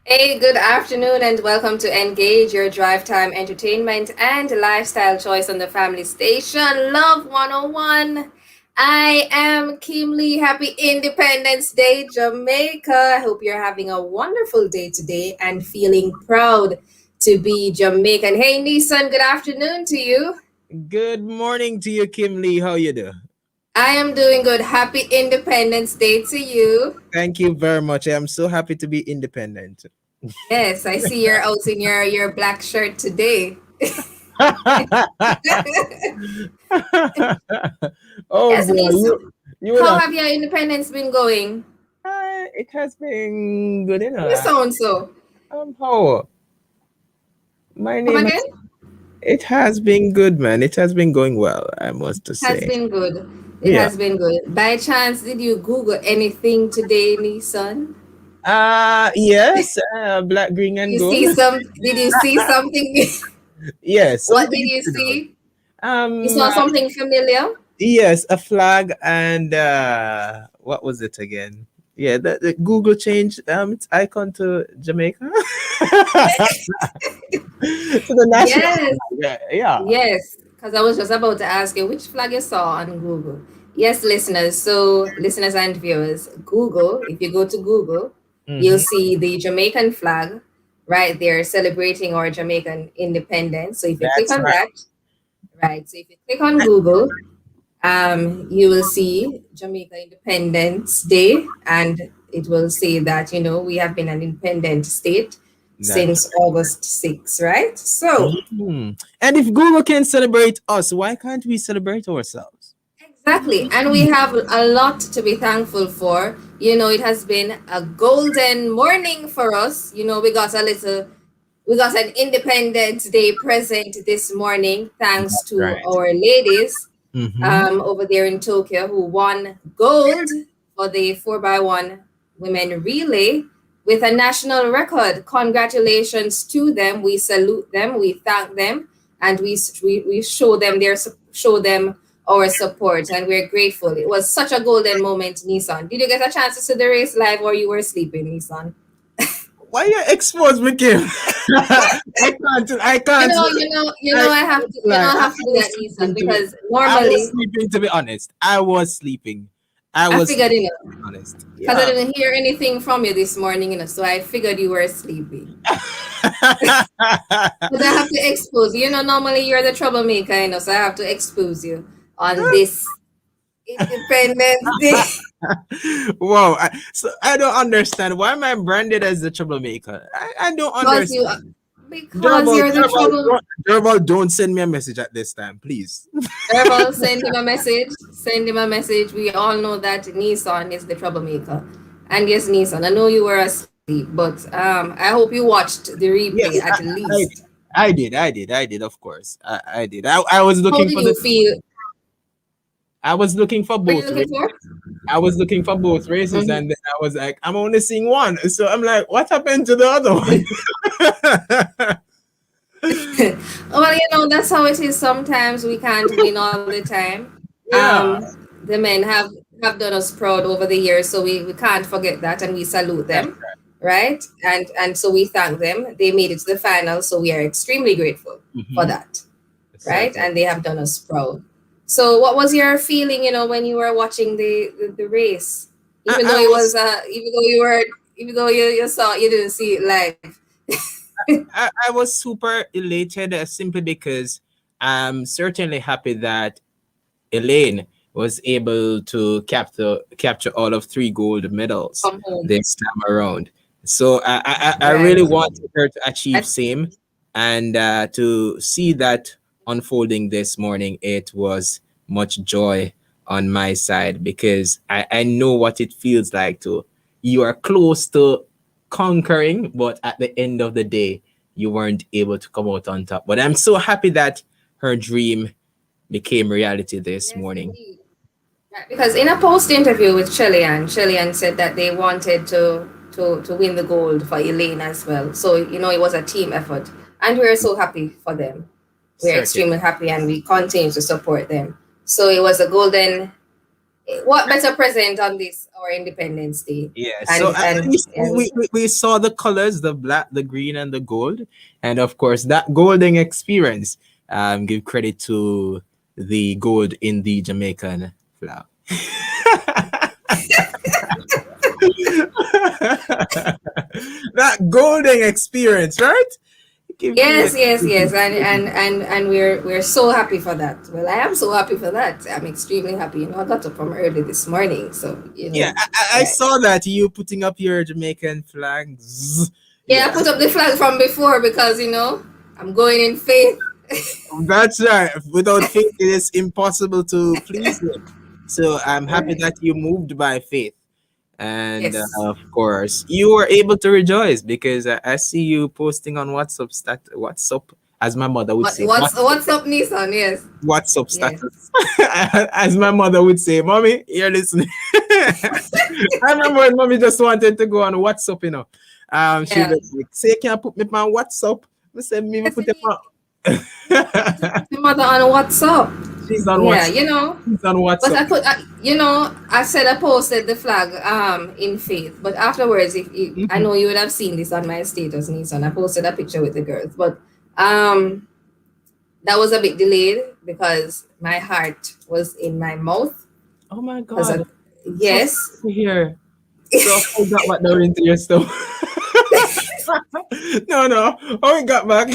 Hey, good afternoon and welcome to Engage, your drive time entertainment and lifestyle choice on the family station, Love 101. I am Kim Lee. Happy Independence Day, Jamaica. I hope you're having a wonderful day today and feeling proud to be Jamaican. Hey, Nissan, good afternoon to you. Good morning to you, Kim Lee. How you do? I am doing good. Happy Independence Day to you. Thank you very much. I am so happy to be independent. Yes, I see you're out in your black shirt today. Oh Yes, boy, Nissan. you would How have. have your independence been going? It has been good, You sound so. How my Come name again? has, it has been good, man. It has been going well, I must to Has say. been good. It Yeah. has been good. By chance, did you Google anything today, Nissan? Yes. Black, green, and You gold. see some? Did you see something? Yes, What did something you to know. see? You Um. saw something familiar? Yes, a flag and what was it again? Yeah, the Google changed its icon to Jamaica. To the national Yes, flag. Yeah, yeah. yes. Because I was just about to ask you which flag you saw on Google. Yes, listeners. So, listeners and viewers, Google, if you go to Google, you'll Mm-hmm. see the Jamaican flag right there celebrating our Jamaican independence. So, if you click That's on right. that, right, so if you click on Google, you will see Jamaica Independence Day, and it will say that, we have been an independent state That's since August 6th, right? So, Mhm. And if Google can celebrate us, why can't we celebrate ourselves? exactly. And we have a lot to be thankful for. It has been a golden morning for us. We got an Independence Day present this morning, thanks That's to right. our ladies Mm-hmm. over there in Tokyo who won gold for the 4x1 women relay with a national record. Congratulations to them. We salute them, we thank them, and we show them our support, and we're grateful. It was such a golden moment, Nissan. Did you get a chance to see the race live or you were sleeping, Nissan? Why you expose me, Kim? I You can't. know, you know, you I know, can't lie. I I have to do was that, Nissan, sleeping to be. because I was normally sleeping to be honest. I was sleeping. I I was figured, sleeping to be honest. because I Yeah. didn't hear anything from you this morning, so I figured you were sleeping. But I have to expose you. Normally you're the troublemaker, so I have to expose you on this Independence Day. Wow. So I don't understand. Why am I branded as the troublemaker? I don't because you, understand. because you're the trouble. Durable, don't send me a message at this time, please. Herbal, send him a message. Send him a message. We all know that Nissan is the troublemaker. And yes, Nissan, I know you were asleep, but I hope you watched the replay Yes, at least. I did, of course. I did. I was How looking did for you the feel? I was looking for What were you both looking races. for? I was looking for both races, Mhm. and then I was like, I'm only seeing one. So I'm like, what happened to the other one? Well, that's how it is. Sometimes we can't win all the time. Yeah, The men have done us proud over the years, so we can't forget that, and we salute that's them, right? And so we thank them. They made it to the final, so we are extremely grateful right. for that, right? Certainly. And they have done us proud. So, what was your feeling, when you were watching the race? Even though I it was, was even though you saw, you didn't see it live. I was super elated simply because I'm certainly happy that Elaine was able to capture all of 3 gold medals From home, this time around. So I right? really wanted her to achieve I, same, and to see that unfolding this morning, it was much joy on my side because I know what it feels like to you are close to conquering, but at the end of the day, you weren't able to come out on top. But I'm so happy that her dream became reality this yes, morning. indeed. Right, because in a post interview with Chilean said that they wanted to win the gold for Elaine as well. So it was a team effort, and we're so happy for them. We're Certainly. extremely happy and we continue to support them. So it was a golden, what better present on this, our Independence Day? Yeah, so And, at and, least and we saw the colors, the black, the green, and the gold. And of course, that golden experience, give credit to the gold in the Jamaican flag. That golden experience, right? Give yes, credit. yes, yes. And we're so happy for that. Well, I am so happy for that. I'm extremely happy. I got up from early this morning. So, Yeah, I right. saw that you putting up your Jamaican flags. Yeah, I Yes, put up the flag from before because, I'm going in faith. that's right. Without faith, it is impossible to please Him. So I'm happy Right. that you moved by faith. And Yes. of course, you were able to rejoice because I see you posting on WhatsApp, as my mother would say, What's up, Nissan? Yes. WhatsApp Yes. status. As my mother would say, Mommy, you're listening. I remember when Mommy just wanted to go on WhatsApp, she'd Yeah. be like, say, can you put me on WhatsApp? I said, me Yes, put it on. you need to put your mother on WhatsApp. She's on Yeah, WhatsApp. She's on But WhatsApp. I said I posted the flag in faith, but afterwards, if I Mhm. know you would have seen this on my status, Nissan. I posted a picture with the girls, but um that was a bit delayed because my heart was in my mouth. Oh my Because God. So yes, sorry to hear. So I got back down into your stuff. No. Oh, we got back.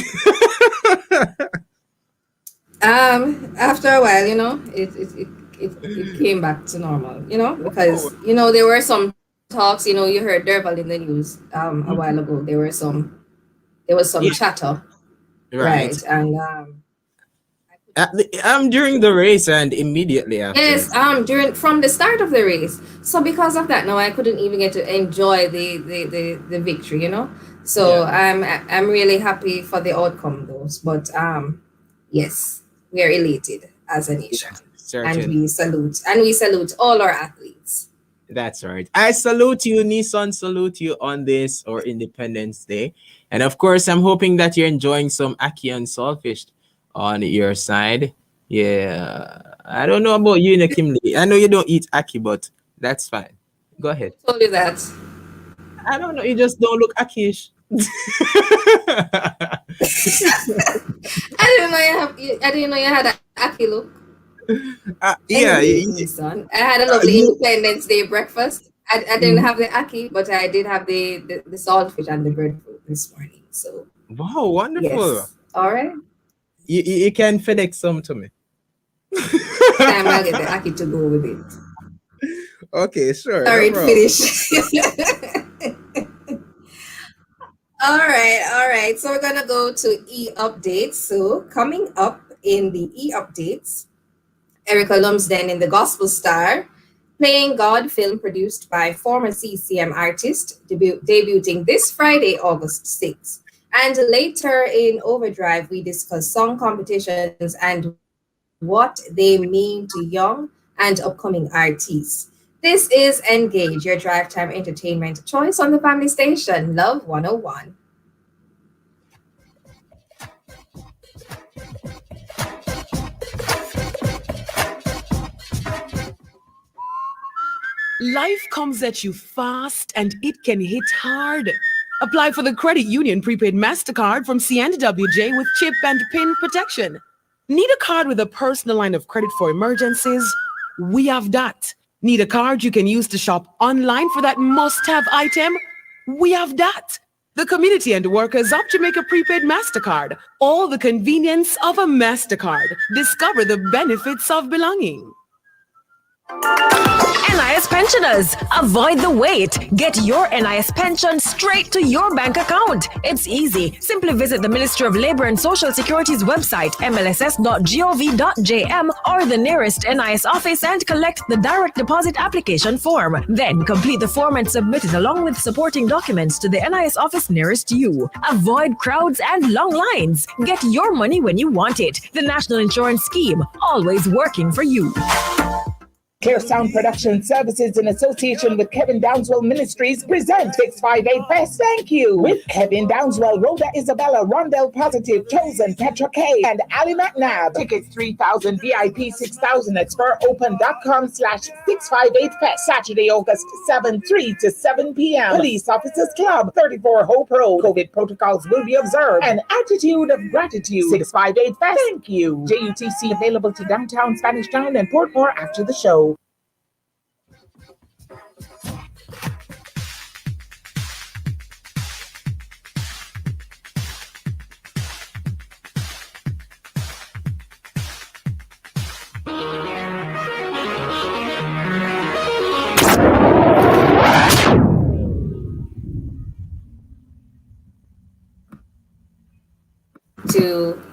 after a while, it came back to normal, Oh. because there were some talks, you heard Derval in the news a while Mhm. ago. There was some Yeah, chatter, right. right? And I'm during the race and immediately after. yes, during from the start of the race. So because of that, now I couldn't even get to enjoy the victory, Yeah, So I'm really happy for the outcome, though. But yes, we are elated as a nation, yes, and certain. we salute all our athletes. That's right. I salute you, Nissan. Salute you on this or Independence Day, and of course, I'm hoping that you're enjoying some ackee and saltfish on your side. Yeah, I don't know about you, Nakimli. I know you don't eat ackee, but that's fine. Go ahead. Who told you that? I don't know. You just don't look akish. I didn't know you had an Aki look. Yeah, Anyway, my son, I had a lovely you. Independence Day breakfast. I didn't have the Aki, but I did have the saltfish and the breadfruit this morning. So Wow, wonderful. yes, all right. You can FedEx some to me. Next time I'll get the Aki to go with it. Okay, sure, no Sorry, problem. finish. All right. So we're gonna go to E updates. So coming up in the E updates, Erica Lumsden in the Gospel Star, Playing God film produced by former CCM artist, debuting this Friday, August 6th. And later in Overdrive, we discuss song competitions and what they mean to young and upcoming artists. This is Engage, your drive time entertainment choice on the family station, Love 101. Life comes at you fast and it can hit hard. Apply for the Credit Union Prepaid MasterCard from CNWJ with chip and PIN protection. Need a card with a personal line of credit for emergencies? We have that. Need a card you can use to shop online for that must-have item? We have that. The community and workers of Jamaica Prepaid MasterCard. All the convenience of a MasterCard. Discover the benefits of belonging. NIS pensioners, avoid the wait. Get your NIS pension straight to your bank account. It's easy. Simply visit the Ministry of Labor and Social Security's website, mlss.gov.jm, or the nearest NIS office and collect the direct deposit application form. Then complete the form and submit it along with supporting documents to the NIS office nearest you. Avoid crowds and long lines. Get your money when you want it. The National Insurance Scheme, always working for you. Clear Sound Production Services in association with Kevin Downswell Ministries present 658 Fest. Thank you. With Kevin Downswell, Rhoda Isabella, Rondell Positive, Chosen, Petra K, and Ali McNabb. Tickets 3,000, VIP 6,000 at spuropen.com/658 Fest. Saturday, August 7, 3 to 7 p.m. Police Officers Club, 34 Hope Road. COVID protocols will be observed. An attitude of gratitude. 658 Fest. Thank you. JUTC available to downtown Spanish Town and Portmore after the show.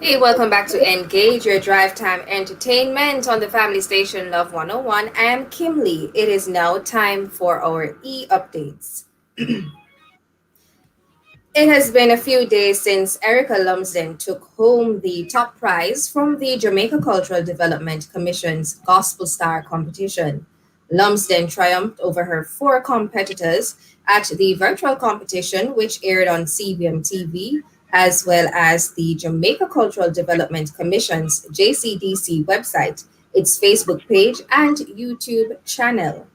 Hey, welcome back to Engage, your drive time entertainment on the family station Love 101. I am Kim Lee. It is now time for our e-updates. It has been a few days since Erica Lumsden took home the top prize from the Jamaica Cultural Development Commission's Gospel Star competition. Lumsden triumphed over her 4 competitors at the virtual competition, which aired on CBM TV, as well as the Jamaica Cultural Development Commission's JCDC website, its Facebook page, and YouTube channel.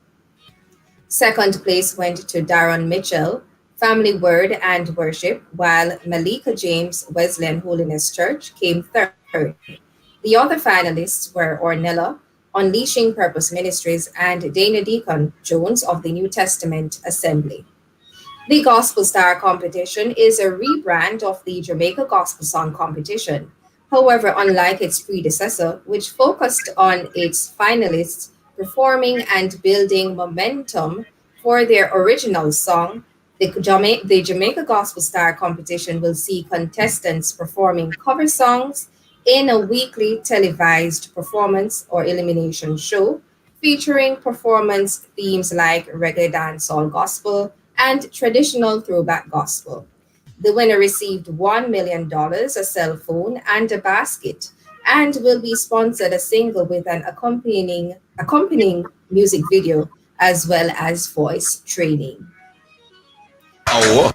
Second place went to Darren Mitchell, Family Word and Worship, while Malika James Wesleyan Holiness Church came third. The other finalists were Ornella, Unleashing Purpose Ministries, and Dana Deacon Jones of the New Testament Assembly. The Gospel Star competition is a rebrand of the Jamaica Gospel Song competition. However, unlike its predecessor, which focused on its finalists performing and building momentum for their original song, the Jamaica Gospel Star competition will see contestants performing cover songs in a weekly televised performance or elimination show featuring performance themes like reggae, dancehall, gospel, and traditional throwback gospel. The winner received $1 million, a cell phone, and a basket, and will be sponsored a single with an accompanying music video as well as voice training. Oh,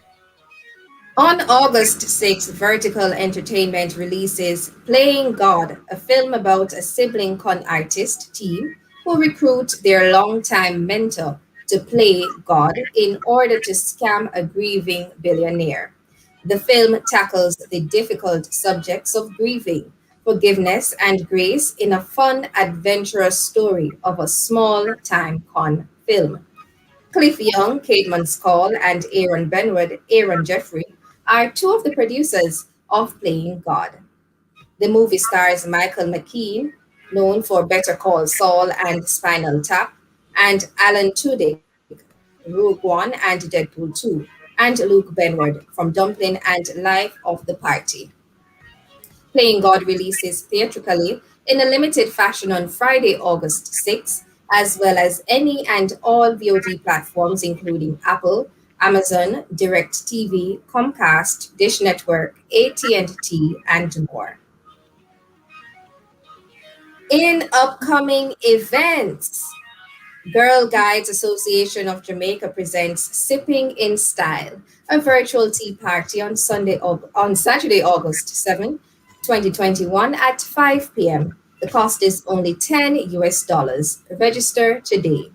On August 6th, Vertical Entertainment releases Playing God, a film about a sibling con artist team who recruit their longtime mentor to play God in order to scam a grieving billionaire. The film tackles the difficult subjects of grieving, forgiveness, and grace in a fun, adventurous story of a small time con film. Cliff Young, Kate Munscall, and Aaron Jeffrey, are 2 of the producers of Playing God. The movie stars Michael McKean, known for Better Call Saul and Spinal Tap, and Alan Tudyk, Rogue One and Deadpool 2, and Luke Benward from Dumpling and Life of the Party. Playing God releases theatrically in a limited fashion on Friday, August 6th, as well as any and all VOD platforms including Apple, Amazon, DirecTV, Comcast, Dish Network, AT&T, and more. In upcoming events, Girl Guides Association of Jamaica presents Sipping in Style, a virtual tea party on Saturday, August 7, 2021 at 5 p.m. The cost is only $10. Register today.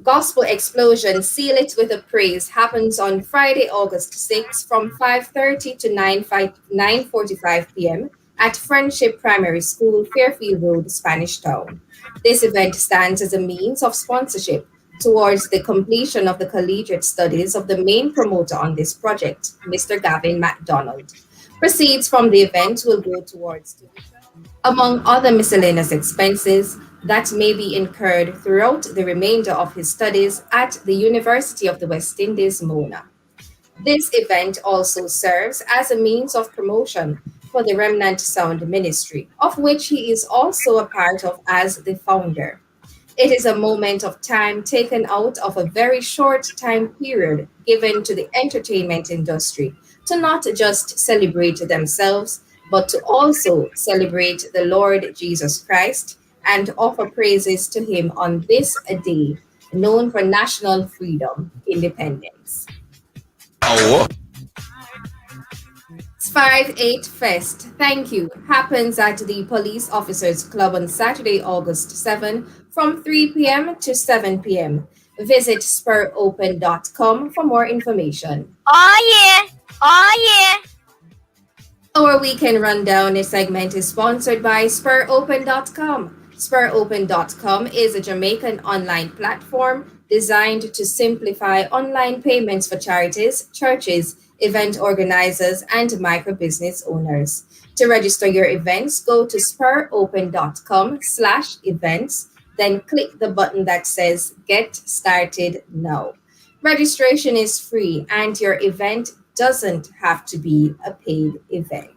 Gospel Explosion Seal It with a Praise happens on Friday, August 6 from 5:30 to 9:45 p.m. at Friendship Primary School, Fairfield Road, Spanish Town. This event stands as a means of sponsorship towards the completion of the collegiate studies of the main promoter on this project, Mr. Gavin MacDonald. Proceeds from the event will go towards tuition, among other miscellaneous expenses that may be incurred throughout the remainder of his studies at the University of the West Indies, Mona. This event also serves as a means of promotion for the Remnant Sound Ministry, of which he is also a part of as the founder. It is a moment of time taken out of a very short time period given to the entertainment industry to not just celebrate themselves, but to also celebrate the Lord Jesus Christ and offer praises to him on this day, known for national freedom, independence. Oh, 5-8 Fest, thank you, happens at the Police Officers Club on Saturday, August 7 from 3 p.m. to 7 p.m. Visit SpurOpen.com for more information. Oh yeah! Oh yeah! Our weekend rundown this segment is sponsored by SpurOpen.com. SpurOpen.com is a Jamaican online platform designed to simplify online payments for charities, churches, event organizers, and micro business owners. To register your events, go to SpurOpen.com/events, then click the button that says Get Started Now. Registration is free and your event doesn't have to be a paid event.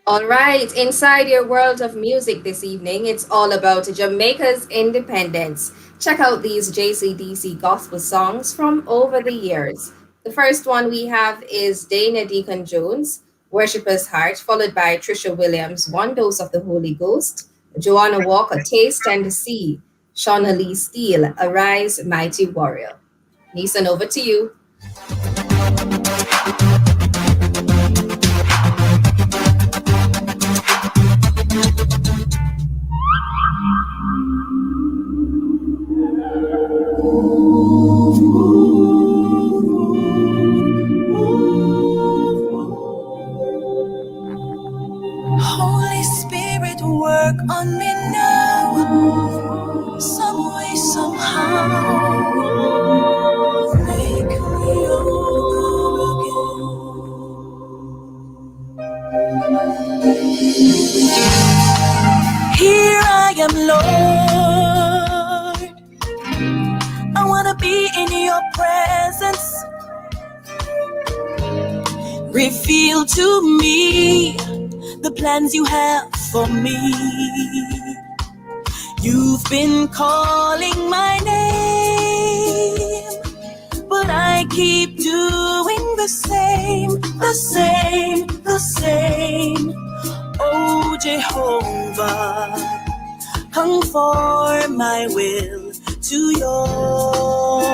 All right, inside your world of music this evening, it's all about Jamaica's independence. Check out these JCDC gospel songs from over the years. The first one we have is Dana Deacon Jones, Worshipper's Heart, followed by Trisha Williams, One Dose of the Holy Ghost, Joanna Walker, Taste and See, Shauna Lee Steele, Arise, Mighty Warrior. Neeson, over to you. Holy Spirit, work on me now, some way, somehow. Make me over again. Here I am, Lord. I want to be in your presence. Reveal to me the plans you have for me. You've been calling my name, but I keep doing the same. Oh, Jehovah, conform my will to yours.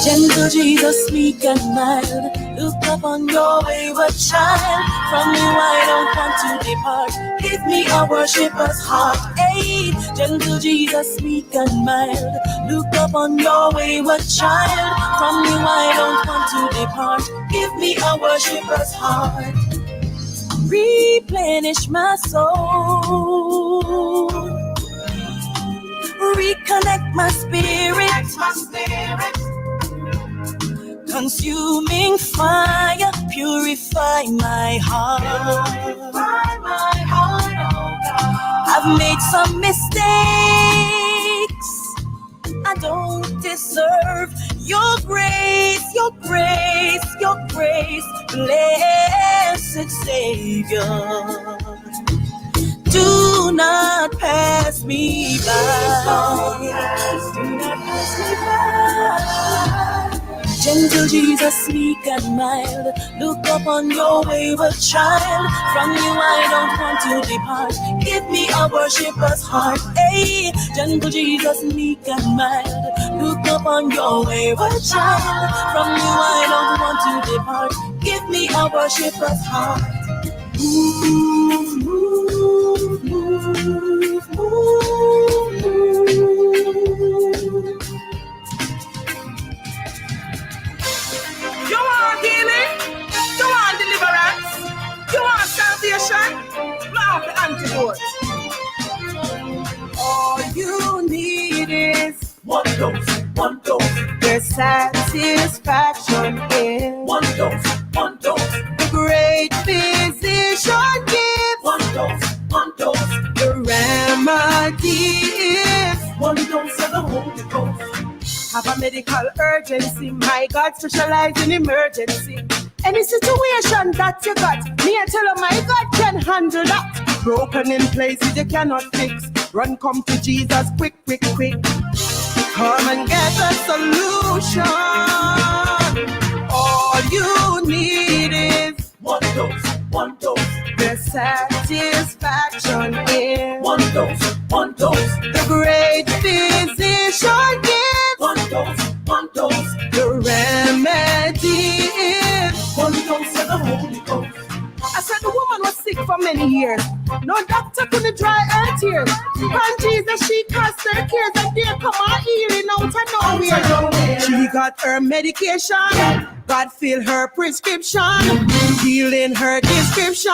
Gentle Jesus, meek and mild, look up on your wayward child. From you I don't want to depart. Give me a worshipper's heart. Hey, gentle Jesus, meek and mild, look up on your wayward child. From you I don't want to depart. Give me a worshipper's heart. Replenish my soul. Reconnect my spirit. Consuming fire, purify my heart. I've made some mistakes. I don't deserve your grace, blessed Savior. Do not pass me by. Do not pass me by. Gentle Jesus, meek and mild, look upon your wayward child. From you I don't want to depart. Give me a worshipper's heart. Hey, gentle Jesus, meek and mild, look upon your wayward child. From you I don't want to depart. Give me a worshipper's heart. Move, move, move, move, move. You want healing? You want deliverance? You want salvation? Now the antidote. All you need is one dose. The satisfaction is one dose. The great physician gives one dose. The remedy is one dose of the Holy Ghost. Have a medical urgency, my God specializes in emergency. Any situation that you got, me I tell you my God can handle that. Broken in places you cannot fix. Run, come to Jesus, quick, quick, quick. Come and get a solution. All you need is one dose, one dose. The satisfaction is one dose, one dose. The great physician gives one dose, one dose. The remedy is one dose of the Holy Ghost. I said the woman was sick for many years. No doctor couldn't dry her tears. And Jesus, she cast her cares. And there come her healing out of nowhere. She got her medication. God filled her prescription. Healing her description.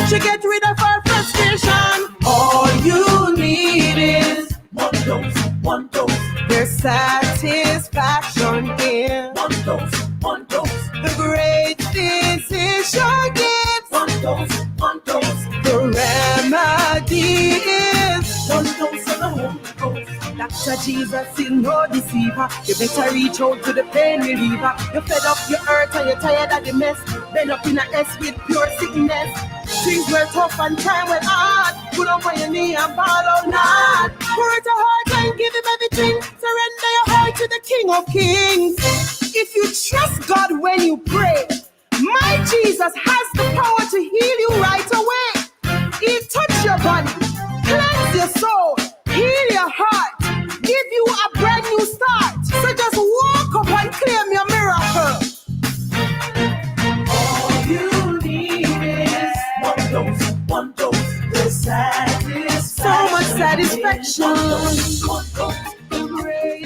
She get rid of her frustration. All you need is one dose, one dose. Their satisfaction is one dose, one dose. The great physician gives one dose, one dose. The remedy is one dose of the Holy Ghost. Dr. Jesus is no deceiver. You better reach out to the pain reliever. You're fed up, you hurt, and you're tired of the mess. Bend up in a S with pure sickness. Things were tough and time went hard. Put up on your knee and fall out not. Pour out your heart and give him everything. Surrender your heart to the King of Kings. If you trust God when you pray, my Jesus has the power to heal you right away. He'll touch your body, cleanse your soul, heal your heart, give you a brand new start. So just walk up and claim your miracle. All you need is one dose, one dose. The satisfaction. So much satisfaction. One dose, great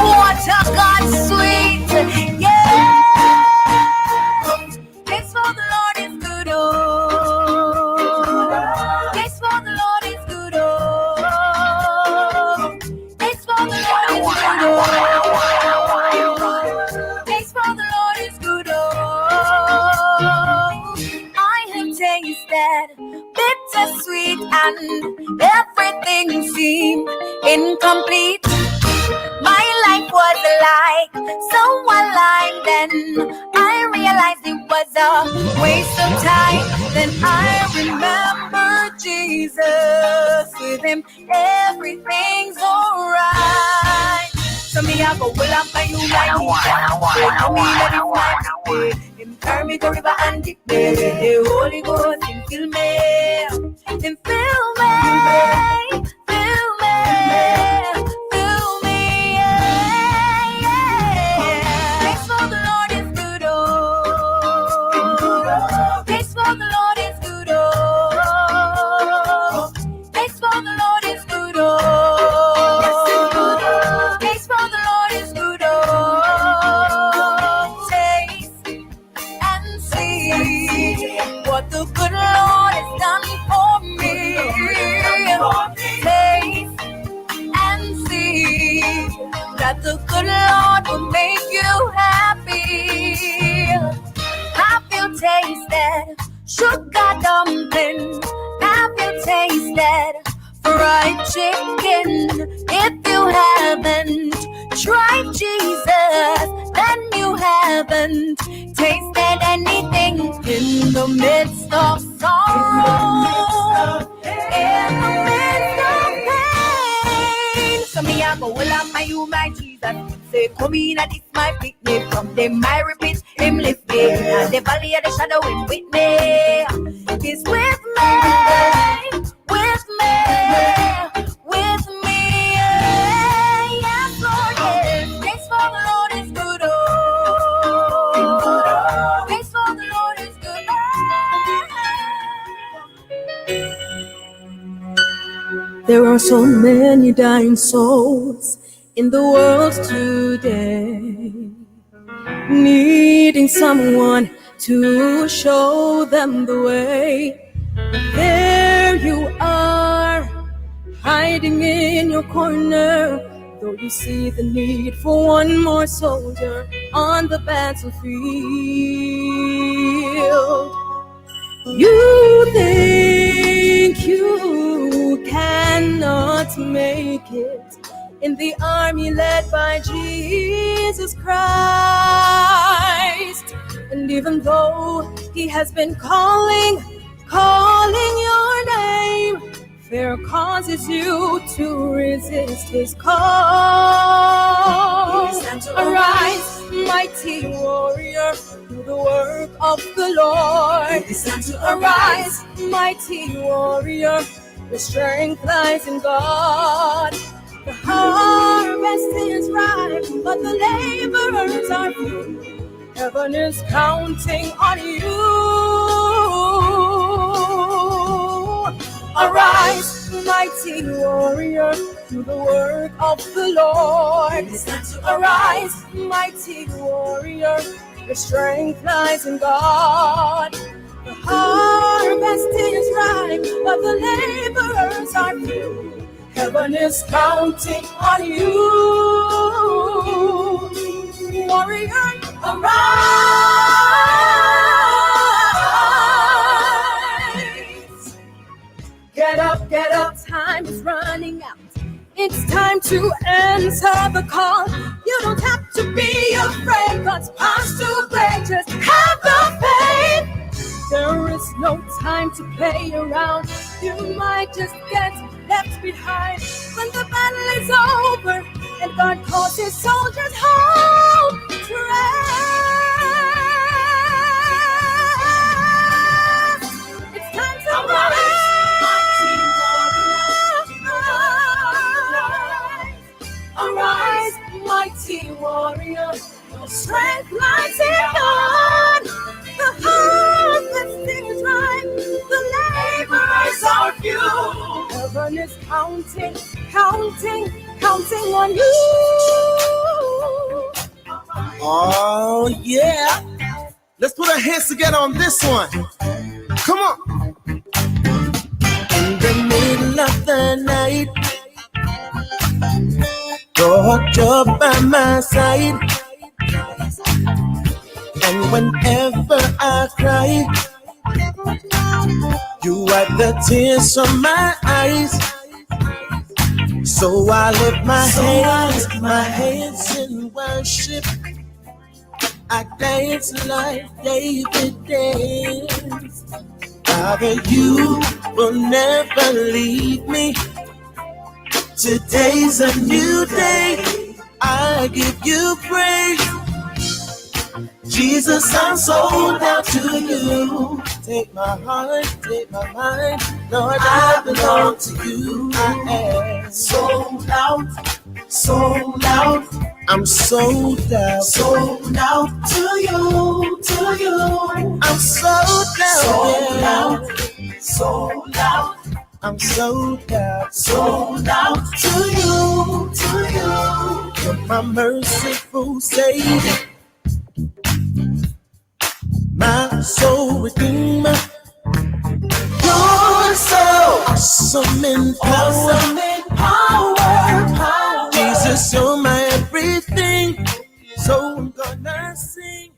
What a God sweet, yeah. Taste for the Lord is good, oh. Taste for the Lord is good, oh. Taste for the Lord is good, oh. Taste for the Lord is good, oh. I have tasted bittersweet and everything seemed incomplete. My life was like so alive, then I realized it was a waste of time. Then I remember Jesus, with him everything's alright. So me I go well up by you like me. Tell me that it's my way. Him carry me to river and dip me. The Holy Ghost him fill me. Him fill me. Fill me. Fill me. Yeah, yeah. Taste for the Lord is good, oh. Taste for the Lord is good, oh. Taste for the Lord is good, oh. Taste for the Lord is good, oh. Taste and see what the good Lord has done for me. Taste and see that the good Lord will make you happy. Have you tasted sugar dumpling? Have you tasted fried chicken? If you haven't tried Jesus, then you haven't tasted anything. In the midst of sorrow, in the midst of pain. So me I go, well, am I you, my Jesus? Say, come in and it's my picnic. From them I repeat, him lift me. And the valley of the shadow, him with me. He's with me, with me, with me. Yes, Lord, yes. Thanks for the Lord is good, oh. Thanks for the Lord is good, oh. There are so many dying souls in the world today, needing someone to show them the way. There you are, hiding in your corner, though you see the need for one more soldier on the battlefield. You think you can not make it in the army led by Jesus Christ. And even though he has been calling your name, fear causes you to resist his call. Arise, mighty warrior, do the work of the Lord. Arise, mighty warrior, your strength lies in God. The harvest is ripe, but the laborers are few. Heaven is counting on you. Arise, mighty warrior, do the work of the Lord. Arise, mighty warrior, your strength lies in God. The harvest is ripe, but the laborers are few. Heaven is counting on you. Warrior, arise. Get up, time is running out. It's time to answer the call. You don't have to be afraid, God's past to play. Just have the faith. There is no time to play around. You might just get left behind when the battle is over and God calls his soldiers home to rest. It's time to arise, mighty warrior. Your strength lies in God. The harvest is ripe, the laborers are few. Heaven is counting on you. Oh, yeah. Let's put our hands together on this one. Come on. In the middle of the night, God, you're by my side. And whenever I cry, you wipe the tears from my eyes. So I lift my hands in worship. I dance like David danced. Father, you will never leave me. Today's a new day. I give you praise. Jesus, I'm sold out to you. Take my heart, take my mind. Lord, I belong to you. I am sold out, sold out. I'm sold out, sold out to you, to you. I'm sold out, sold out, sold out. I'm sold out to you, to you. You're my merciful Savior, my soul redeemer. You're so awesome in power, Jesus, you're my everything. So I'm gonna sing.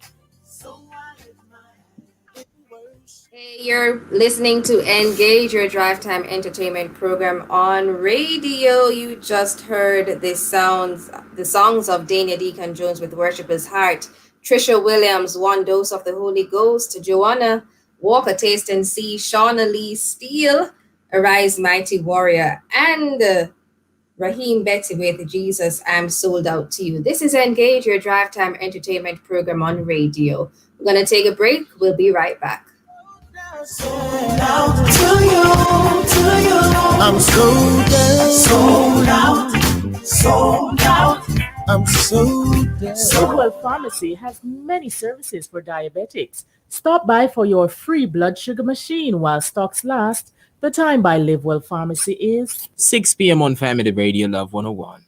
So I lift my hand in worship. Hey, you're listening to Engage, your drive time entertainment program on radio. You just heard the songs of Dania Deacon Jones with Worshipper's Heart, Trisha Williams, One Dose of the Holy Ghost, Joanna Walker, Taste and See, Shauna Lee Steele, Arise Mighty Warrior, and Raheem Betty with Jesus, I'm Sold Out to You. This is Engage, your drive time entertainment program on radio. We're going to take a break. We'll be right back. Sold out to you, to you. I'm sold out, sold out, sold out. I'm sold out. Sidwell Pharmacy has many services for diabetics. Stop by for your free blood sugar machine while stocks last. The time by Livewell Pharmacy is 6 p.m. on Family Radio Love 101.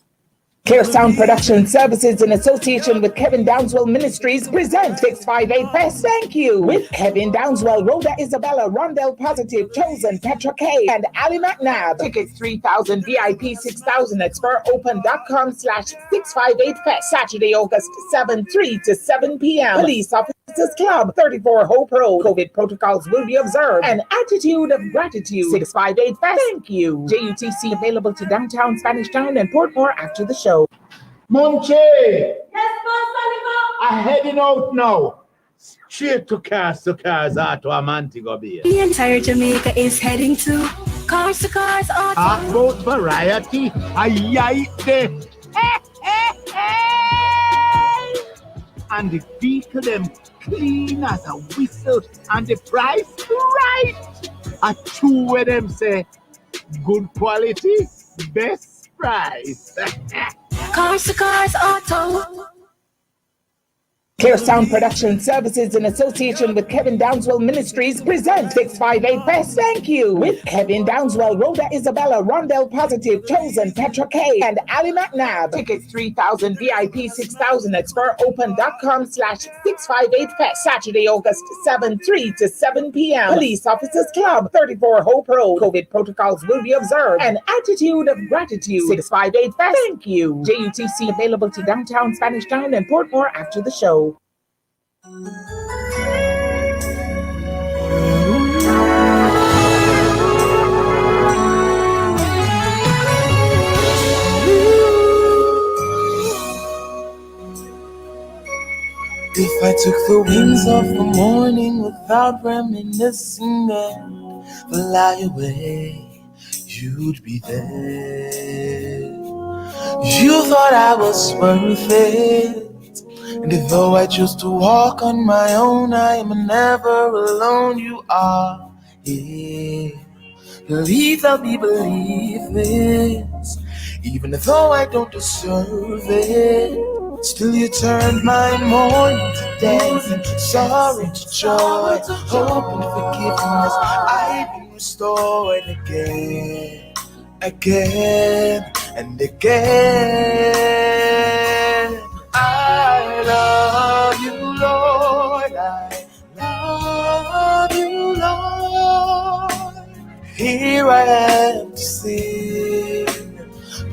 Clear Sound Production Services in association with Kevin Downswell Ministries present 658 Fest. Thank you. With Kevin Downswell, Rhoda Isabella, Rondell Positive, Chosen, Petra K, and Ali McNabb. Tickets 3,000, VIP 6,000 at spuropen.com/658 Fest. Saturday, August 7, 3 to 7 p.m. Police Officers Club, 34 Hope Road. COVID protocols will be observed. An attitude of gratitude. 658 Fest. Thank you. JUTC available to downtown Spanish Town and Portmore after the show. Munchie! Yes, Boss Oliver. I'm heading out now. Straight to Cars Auto a Montego Bay. The entire Jamaica is heading to Cars Auto. About variety, I there. And the vehicle them clean as a whistle, and the price right. A two where them say good quality, best price. Cars Auto. Clear Sound Production Services in association with Kevin Downswell Ministries present 658 Fest. Thank you. With Kevin Downswell, Rhoda Isabella, Rondell Positive, Chosen, Petra K, and Ali McNabb. Tickets 3,000, VIP 6,000 at spuropen.com/658 Fest. Saturday, August 7, 3 to 7 p.m. Police Officers Club, 34 Hope Road. COVID protocols will be observed. An attitude of gratitude. 658 Fest. Thank you. JUTC available to downtown Spanish Town and Portmore after the show. If I took the wings of the morning without reminiscing and fly away, you'd be there. You thought I was worth it. And though I choose to walk on my own, I am never alone. You are here. Believe that we believe this, even though I don't deserve it. Still you turned my mourning to dancing, sorrow to joy, hope and forgiveness. I've been restored again, again and again. I love you, Lord. I love you, Lord. Here I am to sing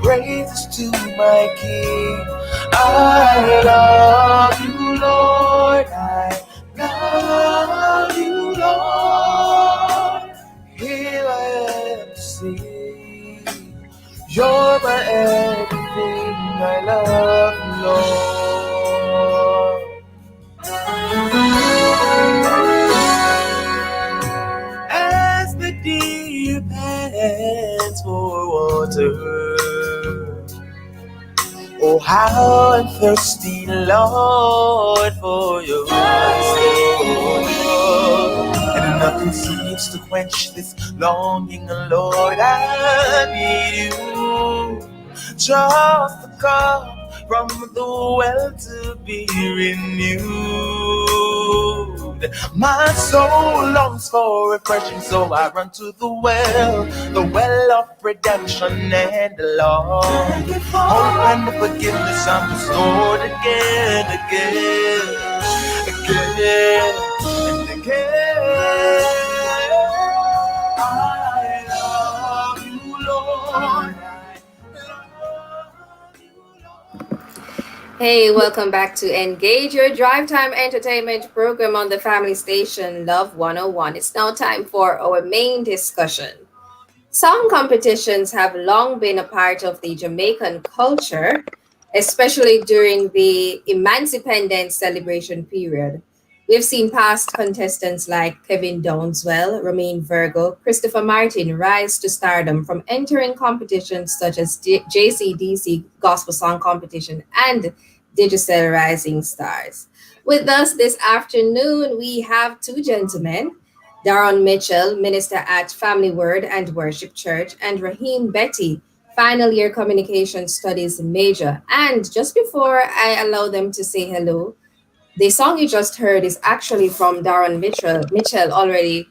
praises to my King. I love you, Lord. I love you, Lord. Here I am to sing. You're my everything. I love you, Lord. As the deer pants for water, oh, how I'm thirsty, Lord, for your love. And nothing seems to quench this longing, Lord. I need you. Just a cup from the well to be renewed. My soul longs for refreshing, so I run to the well of redemption and love. Hope and forgiveness I'm restored again, again, again, and again. I love you, Lord. Hey, welcome back to Engage, your drive time entertainment program on the family station Love 101. It's now time for our main discussion. Song competitions have long been a part of the Jamaican culture, especially during the Emancipendence celebration period. We've seen past contestants like Kevin Downswell, Romain Virgo, Christopher Martin rise to stardom from entering competitions such as JCDC Gospel Song Competition and Digicel Rising Stars. With us this afternoon, we have two gentlemen, Daron Mitchell, minister at Family Word and Worship Church, and Raheem Betty, final year communication studies major. And just before I allow them to say hello, the song you just heard is actually from Daron Mitchell, already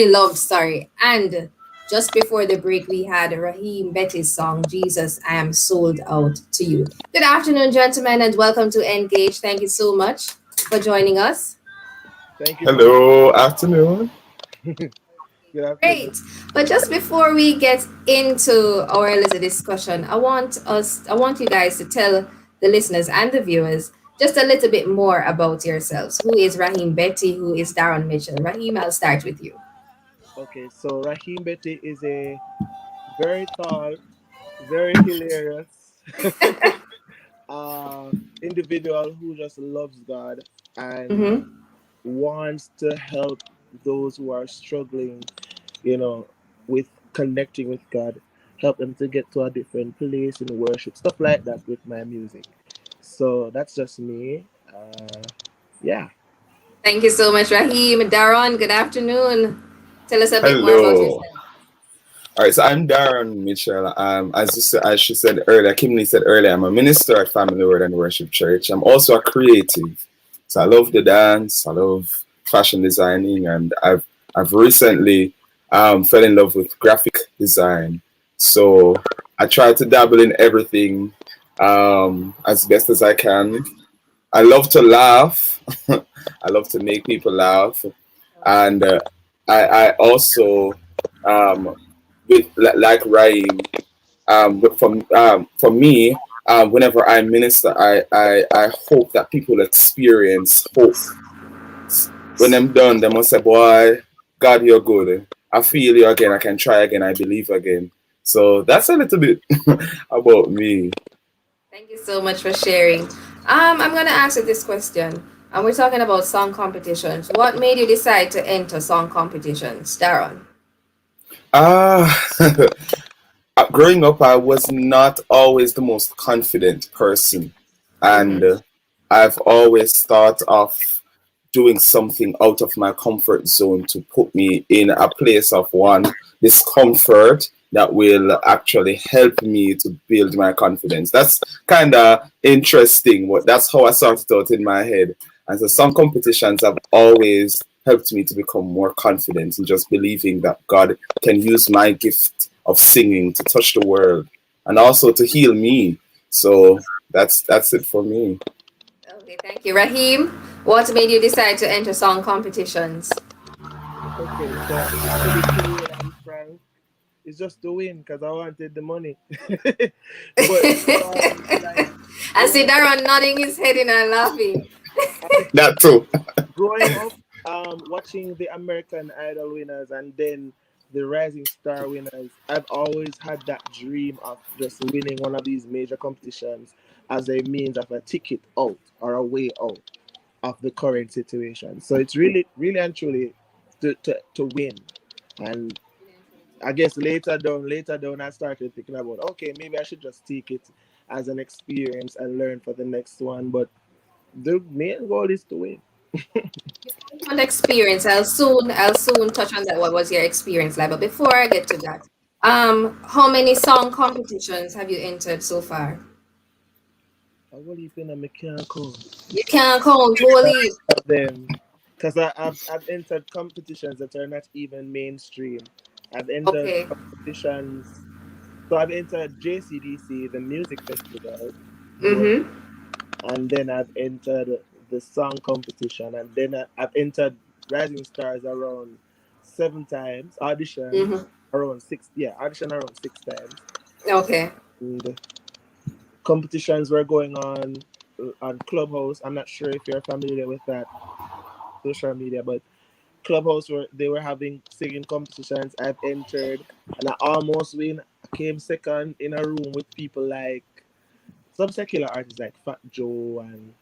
loved, sorry. And just before the break, we had Raheem Betty's song, Jesus, I Am Sold Out to You. Good afternoon, gentlemen, and welcome to Engage. Thank you so much for joining us. Thank you. Hello, afternoon. Great. But just before we get into our little discussion, I want you guys to tell the listeners and the viewers just a little bit more about yourselves. Who is Raheem Betty? Who is Darren Mitchell? Raheem, I'll start with you. Okay, so Raheem Betty is a very tall, very hilarious individual who just loves God and wants to help those who are struggling, with connecting with God, help them to get to a different place in worship, stuff like that with my music. So that's just me. Yeah. Thank you so much, Raheem. Darren, good afternoon. Tell us a bit more about Hello. yourself. All right, so I'm Darren Mitchell. As she said earlier, Kimberly said earlier, I'm a minister at Family Word and Worship Church. I'm also a creative. So I love the dance, I love fashion designing, and I've recently fell in love with graphic design. So I try to dabble in everything as best as I can. I love to laugh. I love to make people laugh, and I also with like Raheem. But for me, whenever I minister, I hope that people experience hope. When I'm done, they must say, "Boy, God, you're good. I feel you again. I can try again. I believe again." So that's a little bit about me. Thank you so much for sharing. I'm going to ask you this question. And we're talking about song competitions. What made you decide to enter song competitions, Darren? Growing up, I was not always the most confident person, and I've always thought of doing something out of my comfort zone to put me in a place of discomfort that will actually help me to build my confidence. That's kind of interesting, but that's how I started out in my head. And so some competitions have always helped me to become more confident in just believing that God can use my gift of singing to touch the world and also to heal me. So that's it for me. Okay, thank you. Raheem, what made you decide to enter song competitions? Okay, so to be clear and frank, it's just to win because I wanted the money. I see Darren nodding his head and laughing. That too. Growing up, watching the American Idol winners and then the Rising Star winners, I've always had that dream of just winning one of these major competitions as a means of a ticket out or a way out of the current situation. So it's really, really and truly to win. And I guess later down, I started thinking about, okay, maybe I should just take it as an experience and learn for the next one. But the main goal is to win. On experience, I'll soon touch on that. What was your experience like? But before I get to that, how many song competitions have you entered so far? I will even I can't count. You can't count, holy. Them, because I've entered competitions that are not even mainstream. I've entered competitions. So I've entered JCDC, the music festival. And then I've entered the song competition, and then I've entered Rising Stars around 7 times, audition around 6 times. Okay. And competitions were going on Clubhouse. I'm not sure if you're familiar with that social media, but Clubhouse they were having singing competitions. I've entered and I almost win. I came second in a room with people like some secular artists like Fat Joe and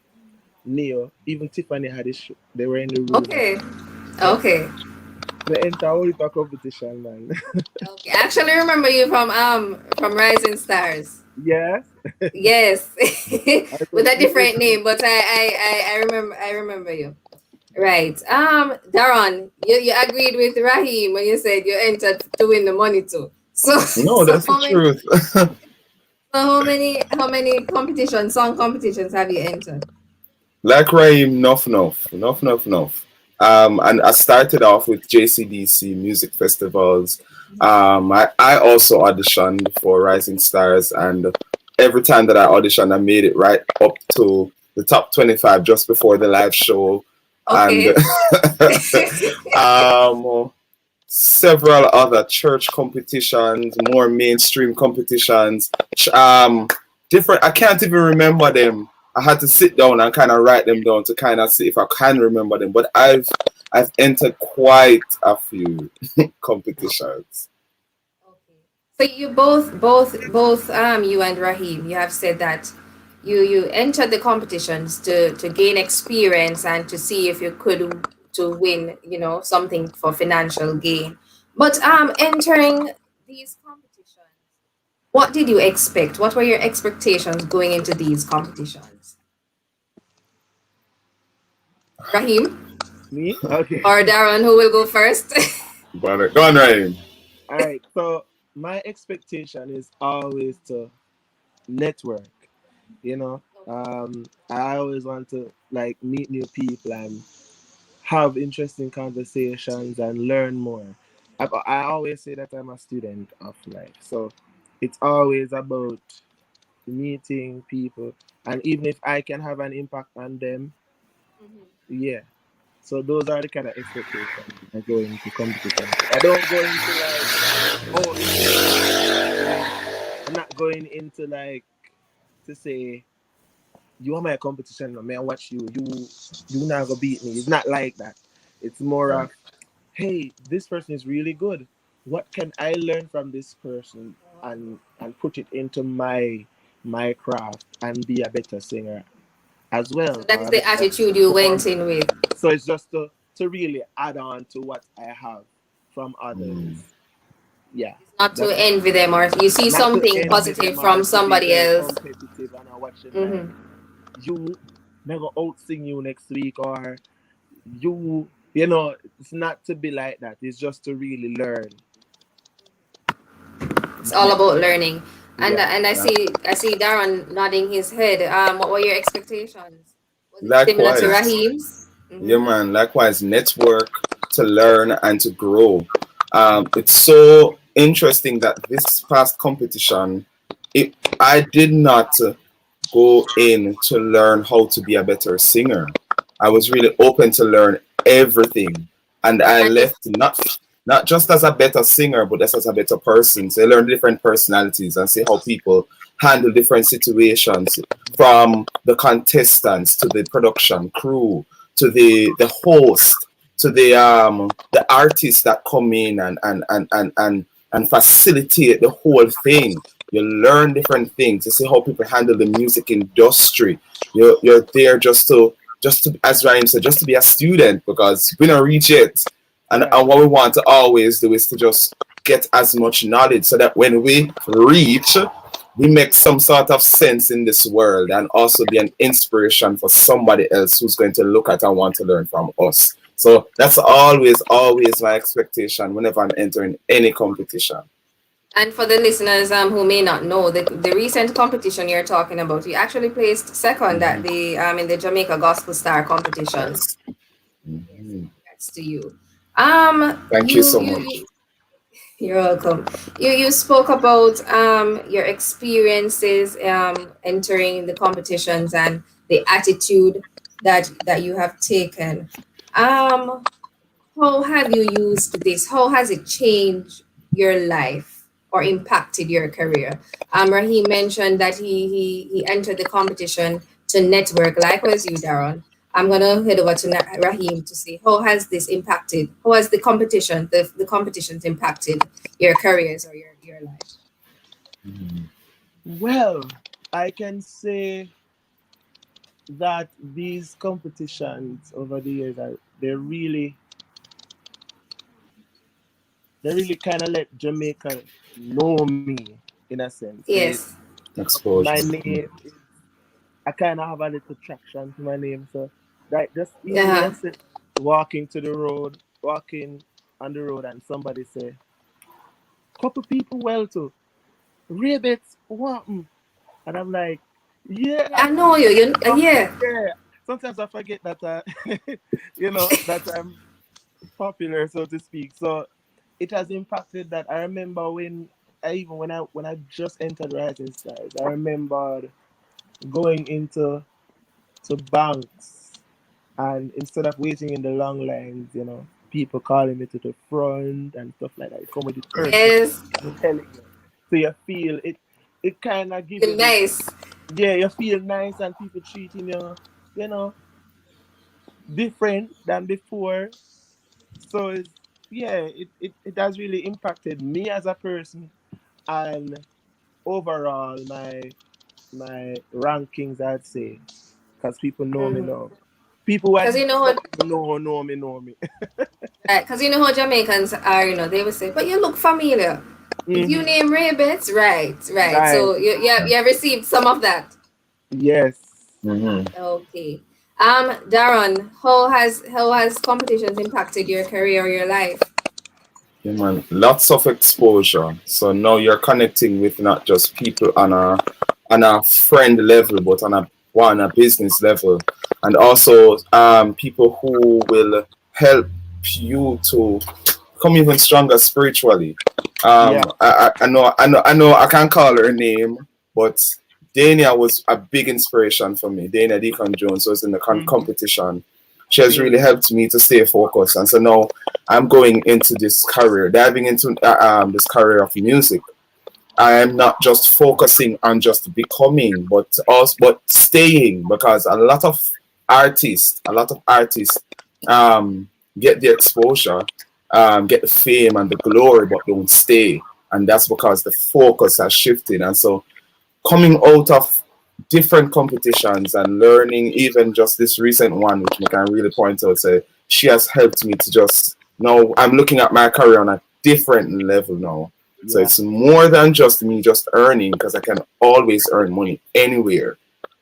Neo, even Tiffany had a show. They were in the room. Okay. The entire competition, man. Okay. I actually remember you from Rising Stars. Yes. Yes. With a different name, but I remember you. Right. Darren, you agreed with Raheem when you said you entered to win the money too. So no, that's the truth. So how many song competitions have you entered? Like Raheem, enough. And I started off with JCDC music festivals, I also auditioned for Rising Stars, and every time that I auditioned, I made it right up to the top 25 just before the live show, and Okay. several other church competitions, more mainstream competitions, different. I can't even remember them. I had to sit down and kind of write them down to kind of see if I can remember them. But I've entered quite a few competitions. So you both you and Raheem, you have said that you entered the competitions to gain experience and to see if you could to win, something for financial gain. But entering these competitions, what did you expect? What were your expectations going into these competitions? Raheem Me? Okay. or Darren, who will go first? But go on, Ryan. All right. So my expectation is always to network. You know, I always want to like meet new people and have interesting conversations and learn more. I always say that I'm a student of life, so it's always about meeting people, and even if I can have an impact on them, yeah. So those are the kind of expectations I go into competition. I don't go into like, oh, I'm not going into like to say you are my competition, no, man. Watch you not gonna beat me. It's not like that. It's more Right. of, hey, this person is really good. What can I learn from this person and put it into my craft and be a better singer as So well, that or is a the better attitude you went performer. in with. So it's just to really add on to what I have from others. Yeah, Not to that's it. envy them or you see Not to something envy positive them or from to be somebody very else. competitive and watching like Hmm. you never out sing you next week, or you know, it's not to be like that. It's just to really learn. It's all about learning. And Yeah. and I see Darren nodding his head. What were your expectations? Was it similar to Likewise. Raheem's? Yeah, Mm-hmm. man. Likewise, network to learn and to grow. It's so interesting that this past competition, I did not go in to learn how to be a better singer. I was really open to learn everything, and I And left not just as a better singer, but as a better person. So I learned different personalities and see how people handle different situations, from the contestants to the production crew to the host to the artists that come in and facilitate the whole thing. You learn different things. You see how people handle the music industry. You're there just to, as Ryan said, just to be a student, because we don't reach it. And what we want to always do is to just get as much knowledge so that when we reach, we make some sort of sense in this world and also be an inspiration for somebody else who's going to look at and want to learn from us. So that's always my expectation whenever I'm entering any competition. and for the listeners who may not know, the recent competition you're talking about, you actually placed second at the in the Jamaica Gospel Star competition. Yes. Mhm. That's to you. Thank you You so you much. you You're welcome. You spoke about your experiences entering the competitions and the attitude that you have taken. Um, how have you used this? How has it changed your life or impacted your career? Raheem mentioned that he entered the competition to network. Likewise, you, Darren. I'm gonna head over to Raheem to see how has this impacted. How has the competitions impacted your careers or your life? Well, I can say that these competitions over the years are they really kind of let Jamaica know me in a sense. Yes. My Exposure. name is, I kind of have a little traction to my name, so like just even Uh-huh. let's say walking on the road, and somebody say, couple people well too, rabbits, what? And I'm like, yeah, I know you. Yeah. yeah. Sometimes I forget that, that I'm popular, so to speak. So it has impacted that. I remember when I just entered Rising Stars, I remember going into to banks, and instead of waiting in the long lines, people calling me to the front and stuff like that. You come with it early, Yes. I'm telling you. So you feel it. It kind of gives Feel you this. nice. Yeah, you feel nice, and people treating you, you know, different than before. So it has really impacted me as a person, and overall my rankings, I'd say, because people know me now. People who I Because you didn't know know me know me. because you know how Jamaicans are, they will say, but you look familiar. If you Mhm. name Rabbits, right. Right. So you have received some of that. Yes. Okay. Darren, how has competitions impacted your career or your life? Yeah, man. Lots of exposure. So now you're connecting with not just people on a friend level, but on a business level, and also people who will help you to become even stronger spiritually. Yeah. I know I can't call her name, but Dania was a big inspiration for me. Dania Deacon Jones was in the Mhm. competition. She has really Mhm. helped me to stay focused, and so now I'm going into this career, diving into this career of music. I am not just focusing on just becoming, but staying, because a lot of artists get the exposure, get the fame and the glory, but don't stay, and that's because the focus has shifted. And so, coming out of different competitions and learning, even just this recent one, which we can really point out, say she has helped me to just now. I'm looking at my career on a different level now. So Yeah. it's more than just me just earning, because I can always earn money anywhere.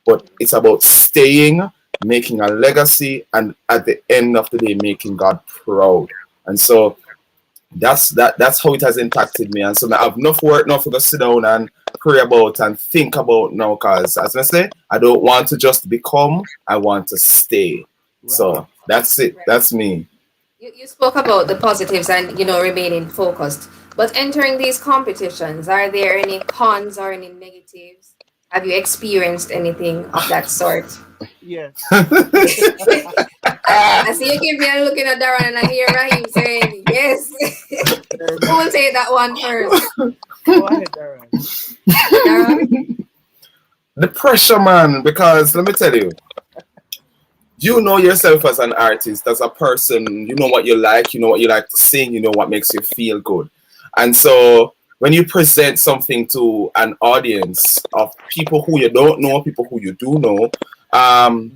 But it's about staying, making a legacy, and at the end of the day, making God proud. And so that's how it has impacted me. And so I have enough work now for to sit down and pray about and think about now, because as I say, I don't want to just become, I want to stay. Right. So that's it. Right. That's me. You spoke about the positives and remaining focused. But entering these competitions, are there any cons or any negatives? Have you experienced anything of that sort? Yes. I see you keep here looking at Darren and I hear Raheem saying yes. Who will take that one first? Go ahead, Darren. Darren? The pressure, man, because let me tell you, you know yourself as an artist, as a person, you know what you like to sing, you know what makes you feel good. And so when you present something to an audience of people who you don't know, people who you do know, um,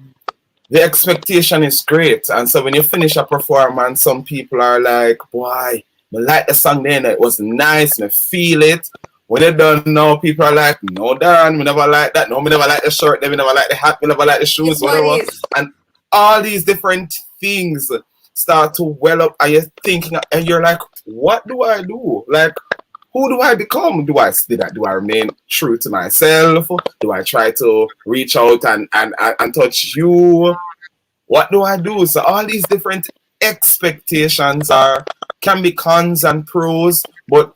the expectation is great. And so when you finish a performance, some people are like, boy, I like the song then, it was nice, and I feel it. When they're done now, people are like, no, Darren, we never like that. No, we never like the shirt, we never like the hat, we never like the The shoes, whatever. funniest. And all these different things start to well up, and you're thinking, and you're like, what do I do? Like, who do I become? Do I remain true to myself? Do I try to reach out and touch you? What do I do? So all these different expectations can be cons and pros, but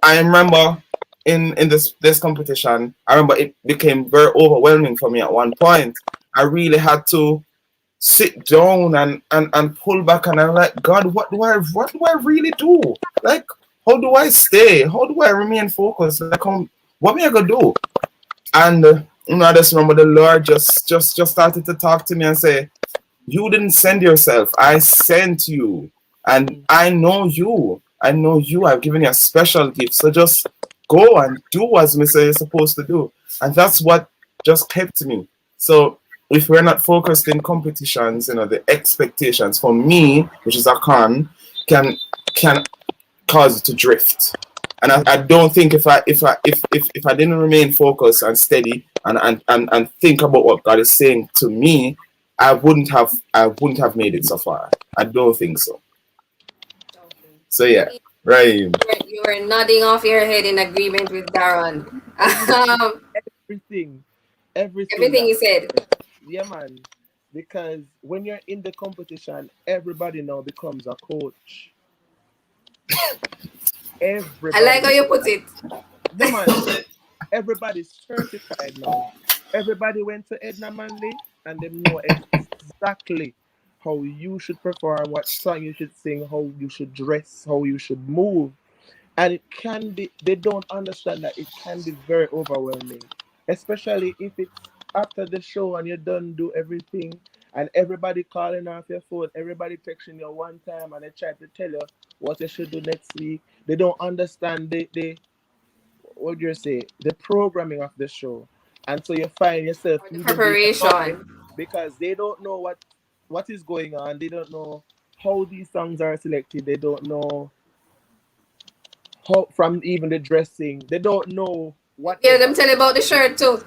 I remember in this competition, I remember it became very overwhelming for me at one point. I really had to sit down and pull back, and I'm like, God, what do I really do? Like, how do I stay? How do I remain focused? Like, what am I gonna do? And I just remember the Lord just started to talk to me and say, you didn't send yourself. I sent you. And I know you. I know you. I've given you a special gift. So just go and do as me say you're supposed to do. And that's what just kept me. So if we're not focused in competitions, the expectations for me, which is a con, can cause it to drift. And I don't think if I didn't remain focused and steady and think about what God is saying to me, I wouldn't have made it so far. I don't think so. Okay. So yeah, right. You were nodding off your head in agreement with Darren. Um, Everything. Everything everything that you said. Yeah, man. Because when you're in the competition, everybody now becomes a coach. I like how Everybody, you put it. yeah, man, everybody's certified now. Everybody went to Edna Manley and they know exactly how you should perform, what song you should sing, how you should dress, how you should move. And it can be, they don't understand that it can be very overwhelming, especially if it's after the show and you done do everything and everybody calling off your phone, everybody texting you one time and they try to tell you what you should do next week. They don't understand the what do you say, the programming of the show. And so you find yourself Or the even being annoyed preparation. because they don't know what is going on. They don't know how these songs are selected. They don't know how, from even the dressing. They don't know Yeah, them whatever. tell you about the shirt too.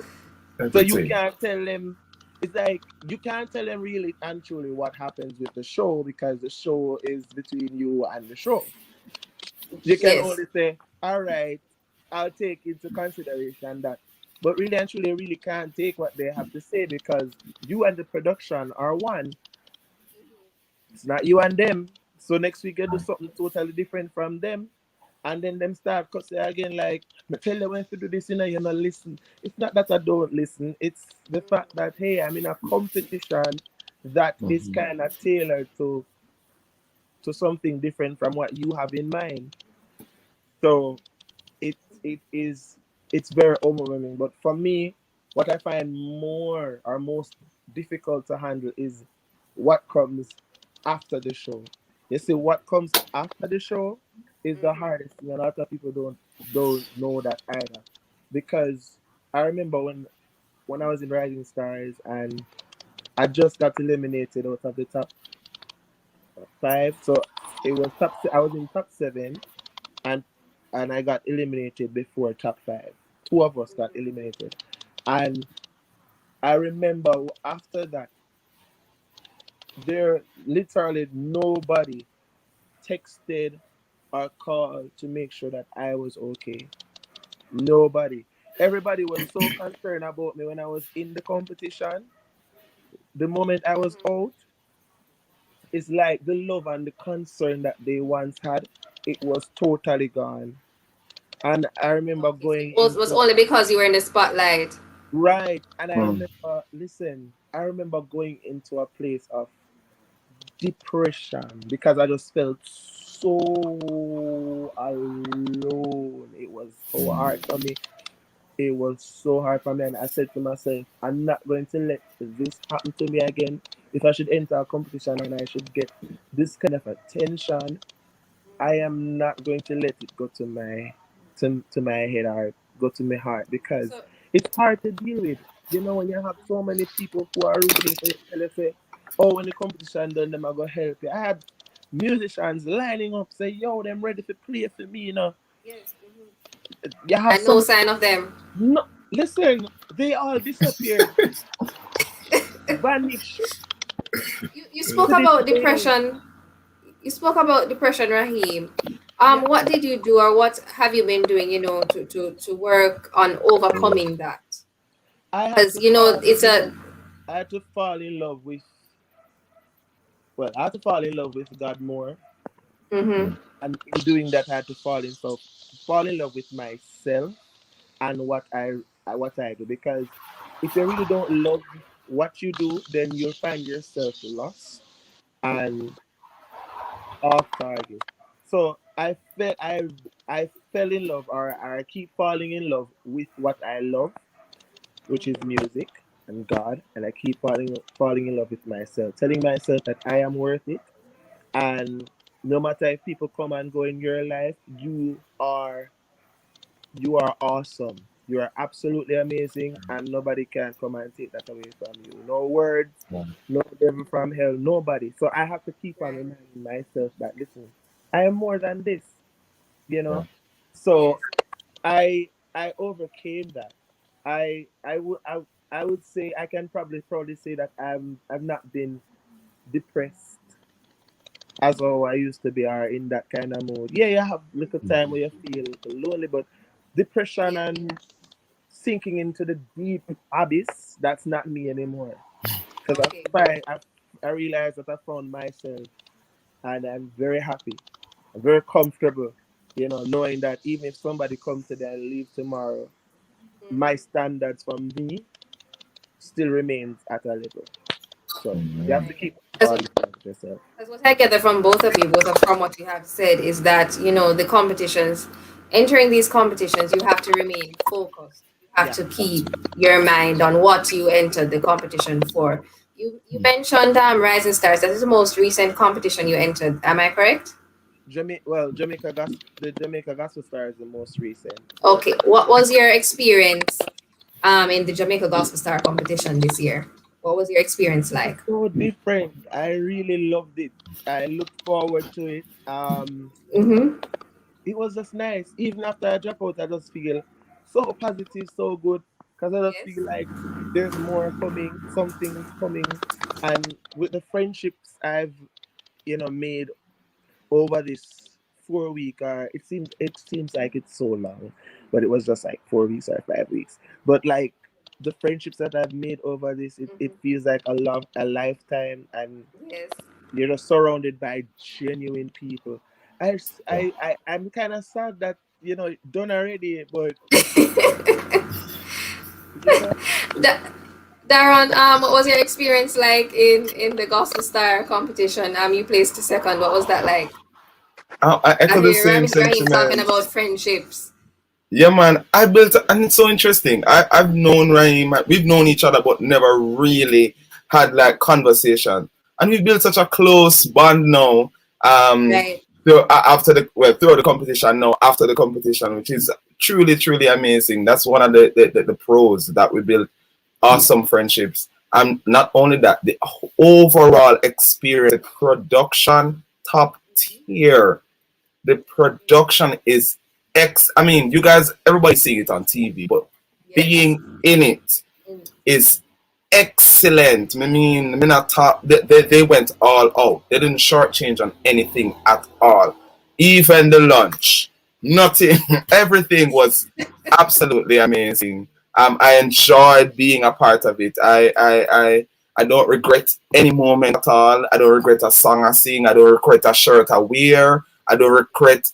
So you Everything. can't tell them. It's like you can't tell them really and truly what happens with the show because the show is between you and the show. You can Yes. only say, "All right, I'll take into consideration that," but really and truly, really can't take what they have to say because you and the production are one. It's not you and them. So next week you do something totally different from them, and then them start cussing again like, "Me tell you when to do this, you know, you not listen." It's not that I don't listen. It's the fact that hey, I'm in a competition that is Mhm. kind of tailored to something different from what you have in mind. So it it is it's very overwhelming. But for me, what I find more or most difficult to handle is what comes after the show. You see, what comes after the show is the hardest thing. A lot of people don't know that either. Because I remember when I was in Rising Stars and I just got eliminated out of the top five. So it was I was in top seven and I got eliminated before top five. Two of us got eliminated, and I remember after that, there literally nobody texted or called to make sure that I was okay. Nobody. Everybody was so concerned about me when I was in the competition. The moment I was out, it's like the love and the concern that they once had, it was totally gone. And I remember Okay, so going it was into only because you were in the spotlight. right, and I Mm. remember, listen, I remember going into a place of depression because I just felt so alone. It was so hard for me. It was so hard for me, and I said to myself, I'm not going to let this happen to me again. If I should enter a competition and I should get this kind of attention, I am not going to let it go to my head or go to my heart because So it's hard to deal with. You know, when you have so many people who are rooting for you, tell you say, "Oh, when the competition done, them I go help you." I had musicians lining up, say, "Yo, them ready to play for me." You know, yes. you have And no some. sign of them. No, listen, they all disappeared, vanished You spoke to this about day. depression. You spoke about depression, Raheem. Yeah, What did you do or what have you been doing, to work on overcoming that? I had Because to it's a I had to fall in love with. Well, I had to fall in love with God more, mm-hmm, and in doing that, I had to fall in love with myself and what I do. Because if you really don't love what you do, then you'll find yourself lost and off target. So I fell in love, or I keep falling in love with what I love, which is music and God, and I keep falling in love with myself, telling myself that I am worth it. And no matter if people come and go in your life, you are awesome. You are absolutely amazing, and nobody can come and take that away from you. No words, Yeah. no devil from hell, nobody. So I have to keep on right. reminding myself that listen, I am more than this, you Yeah. know. Yes. So I overcame that. I would say I can probably say that I've not been depressed as how I used to be or in that kind of mood. Yeah, you have little time where you feel lonely, but depression Yeah. and sinking into the deep abyss, that's not me anymore. Because Okay. I realized that I found myself and I'm very happy. very comfortable, knowing that even if somebody comes today and leave tomorrow, my standards for me still remains at a level. So you have to keep on with yourself. Because what I gather from both of you, from what you have said, is that the competitions, entering these competitions, you have to remain focused. You have to keep your mind on what you entered the competition for. You mentioned Rising Stars. That is the most recent competition you entered. Am I correct? The Jamaica Gospel Star is the most recent. Okay. What was your experience in the Jamaica Gospel Star competition this year? What was your experience like? So different. I really loved it. I looked forward to it. Mm-hmm. It was just nice. Even after I drop out, I just feel so positive, so good. Because I just feel like there's more coming, something's coming. And with the friendships I've, made over this 4 week, or it seems like it's so long, but it was just like 4 weeks or 5 weeks. But like the friendships that I've made over this, it feels like a lifetime, and Yes. you're just surrounded by genuine people. I'm kind of sad that done already, but Darren, what was your experience like in the Gospel Star competition? You placed second. What was that like? I echo the hear same Rahim talking sentiments. about friendships. Yeah, man. And it's so interesting. I've known Raheem. We've known each other, but never really had like conversation. And we've built such a close bond now. Right. Throughout the competition now, after the competition, which is truly, truly amazing. That's one of the pros that we built awesome friendships. And not only that, the overall experience, the production, top tier. The production is I mean, you guys, everybody seeing it on TV, but being in it is excellent. I mean, not talk, they went all out. They didn't shortchange on anything at all. Even the lunch, nothing, everything was absolutely amazing. I enjoyed being a part of it. I don't regret any moment at all. I don't regret a song I sing. I don't regret a shirt I wear. I don't regret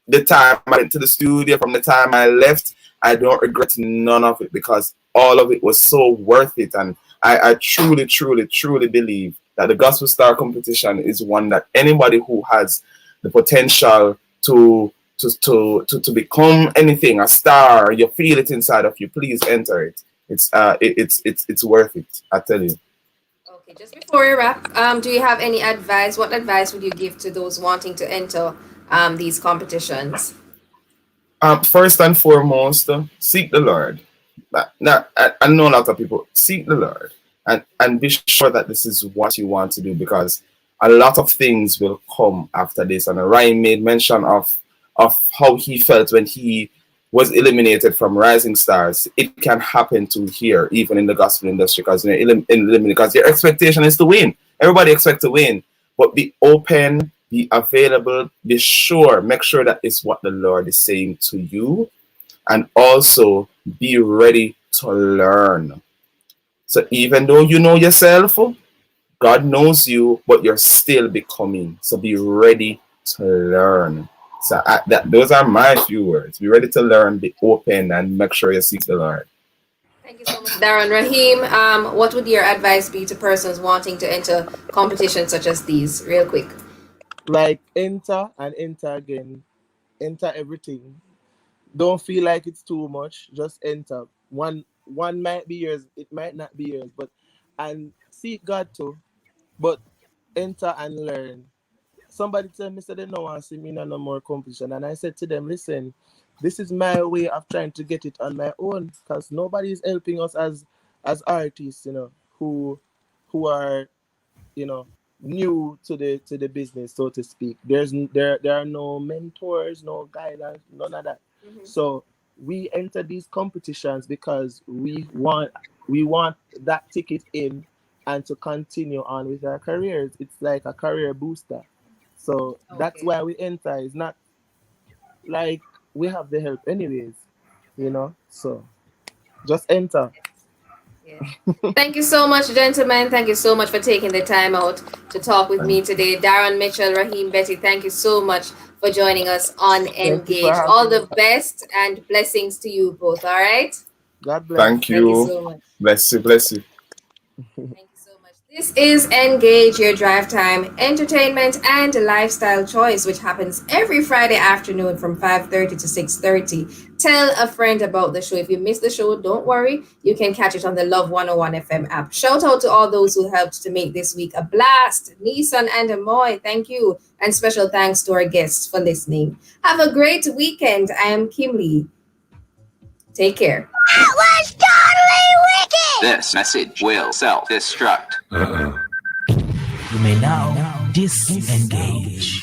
the time I went to the studio, from the time I left. I don't regret none of it, because all of it was so worth it. And I truly, truly, truly believe that the Gospel Star competition is one that anybody who has the potential to become anything, a star, you feel it inside of you, please enter it. It's worth it, I tell you. Okay, just before we wrap, do you have any advice? What advice would you give to those wanting to enter these competitions? First and foremost, seek the Lord. Now, I know a lot of people seek the Lord, and be sure that this is what you want to do, because a lot of things will come after this. And Ryan made mention of how he felt when he was eliminated from Rising Stars. It can happen to here, even in the gospel industry, because because your expectation is to win. Everybody expects to win, but be open, be available, be sure, make sure that it's what the Lord is saying to you, and also be ready to learn. So even though you know yourself, God knows you, but you're still becoming. So be ready to learn. So those are my few words. Be ready to learn, be open, and make sure you seek the Lord. Thank you so much, Darren. Rahim, what would your advice be to persons wanting to enter competitions such as these, real quick? Like, enter and enter again. Enter everything. Don't feel like it's too much. Just enter. One might be yours, it might not be yours, and seek God too. But enter and learn. Somebody told me, said they don't want to see me in no more competition, and I said to them, listen, this is my way of trying to get it on my own, because nobody is helping us as artists, who are, new to the business, so to speak. There are no mentors, no guidance, none of that. So we enter these competitions because we want that ticket in, and to continue on with our careers. It's like a career booster. So that's why we enter. It's not like we have the help anyways, so just enter. Thank you so much, gentlemen. Thank you so much for taking the time out to talk with me today. Darren, Mitchell, Rahim, Betty, thank you so much for joining us on Engage. All the best and blessings to you both. All right. God bless. Thank you. Thank you so much. Bless you. Bless you. Thank you so much. This is Engage, your drive time entertainment and lifestyle choice, which happens every Friday afternoon from 5:30 to 6:30. Tell a friend about the show. If you missed the show, don't worry. You can catch it on the Love 101 FM app. Shout out to all those who helped to make this week a blast. Nissan and Amoy, thank you. And special thanks to our guests for listening. Have a great weekend. I am Kim Lee. Take care. That was totally wicked! This message will self-destruct. You may now disengage.